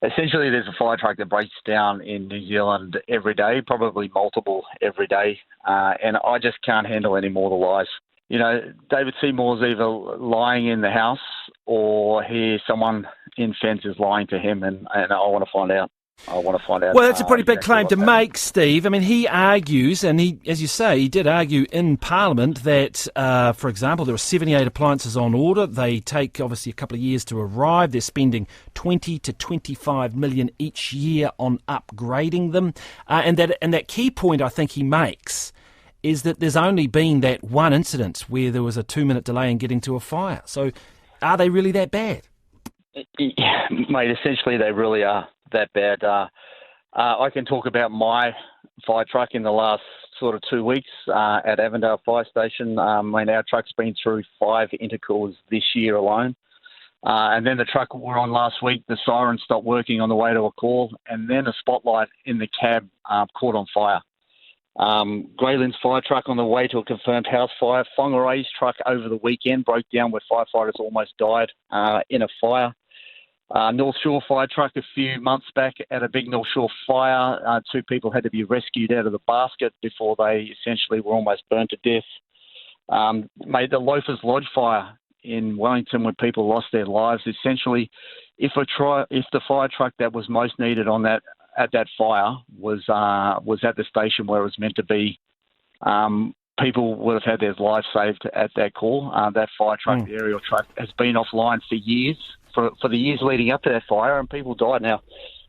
Essentially, there's a fire truck that breaks down in New Zealand every day, probably multiple every day, and I just can't handle any more of the lies. You know, David Seymour's either lying in the house or someone in FENZ is lying to him, and I want to find out. Well, that's a pretty big claim to make, Steve. I mean, he argues, and he, as you say, he did argue in Parliament that, for example, there are 78 appliances on order. They take, obviously, a couple of years to arrive. They're spending 20 to 25 million each year on upgrading them. And that key point I think he makes is that there's only been that one incident where there was a 2-minute delay in getting to a fire. So are they really that bad? Yeah, mate, essentially they really are that bad. I can talk about my fire truck in the last sort of 2 weeks at Avondale Fire Station. Our truck's been through 5 intercools this year alone. And then the truck we're on last week, the siren stopped working on the way to a call, and then a spotlight in the cab caught on fire. Greyland's fire truck on the way to a confirmed house fire. Whangarei's truck over the weekend broke down where firefighters almost died in a fire. North Shore fire truck a few months back at a big North Shore fire. 2 people had to be rescued out of the basket before they essentially were almost burnt to death. The Loafers Lodge fire in Wellington when people lost their lives. Essentially, if the fire truck that was most needed at that fire was at the station where it was meant to be, people would have had their lives saved at that call. That fire truck, the aerial truck, has been offline for years. For the years leading up to that fire, and people died. Now,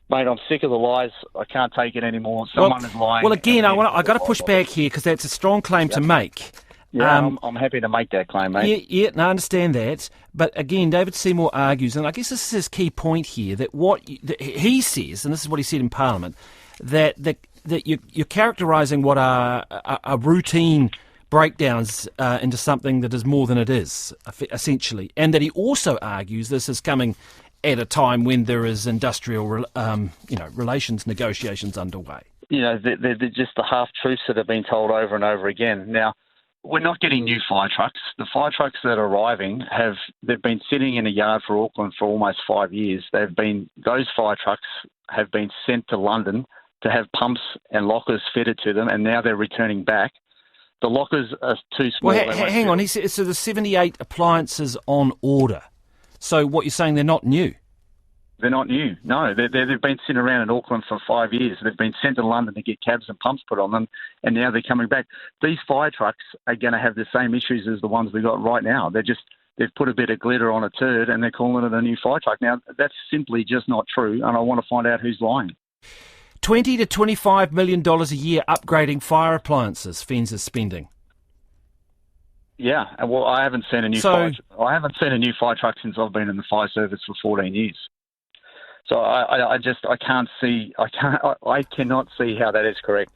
mate, I'm sick of the lies. I can't take it anymore. Someone is lying. Well, again, I got to push back here because that's a strong claim to make. Yeah, I'm happy to make that claim, mate. Yeah, and I understand that. But again, David Seymour argues, and I guess this is his key point here, that that he says, and this is what he said in Parliament, that you're characterising what are routine breakdowns into something that is more than it is, essentially. And that he also argues this is coming at a time when there is industrial relations negotiations underway. You know, they're just the half-truths that have been told over and over again. Now, we're not getting new fire trucks. The fire trucks that are arriving they've been sitting in a yard for Auckland for almost 5 years. Those fire trucks have been sent to London to have pumps and lockers fitted to them, and now they're returning back. The lockers are too small. Well, hang on. So there's 78 appliances on order. So what you're saying, they're not new? They're not new. No, they've been sitting around in Auckland for 5 years. They've been sent to London to get cabs and pumps put on them, and now they're coming back. These fire trucks are going to have the same issues as the ones we got right now. They've put a bit of glitter on a turd, and they're calling it a new fire truck. Now, that's simply just not true, and I want to find out who's lying. $20 to $25 million a year upgrading fire appliances, FENZ is spending. Yeah, well, I haven't seen a new fire truck since I've been in the fire service for 14 years. So I cannot see how that is correct.